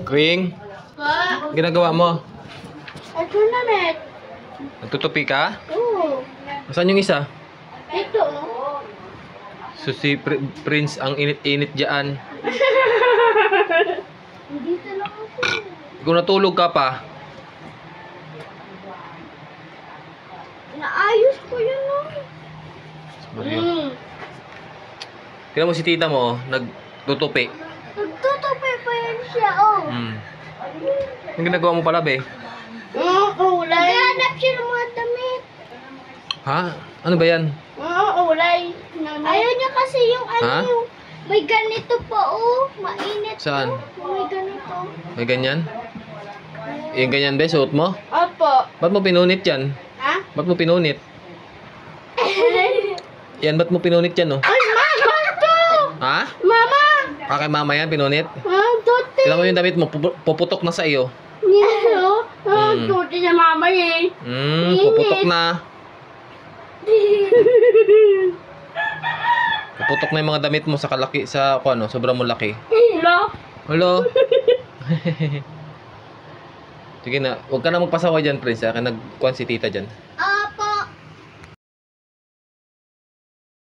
Kring, Pa! ginagawa mo? Ito na, Met. Nagtutupi ka? Oo. Saan yung isa? Ito. So si Prince ang init-init dyan. Dito lang ako. Kung natulog ka pa, Naayos ko yun, no? tingnan mo si tita mo, oh, nagtutupi. Nagtutupi pa yan siya, oh. Ang ginagawa mo pala, be? Ulay. Naghanap siya ng mga damit. Ha? Ano ba yan? Ulay. Ayaw niya kasi yung ano Ha? yung may ganito pa, oh. Mainit. Saan? May ganito. May ganyan? Yung ganyan, be, suot mo? Opo. Ba't mo pinunit yan? Ha? Ba't mo pinunit? Yan, ba't mo pinunit yan, oh? Ay, mama to! Ha? Mama! Kay mama yan, pinunit? Tuti! Tingnan mo yung damit mo, puputok na sa iyo. Nino? Tuti na mama eh. Puputok na. Puputok na yung mga damit mo sa kalaki, sa kung ano, sobrang mo laki. Hello? Hello? Sige na, huwag ka na magpasaway dyan, Prince. Kaya nagkuhan si tita dyan.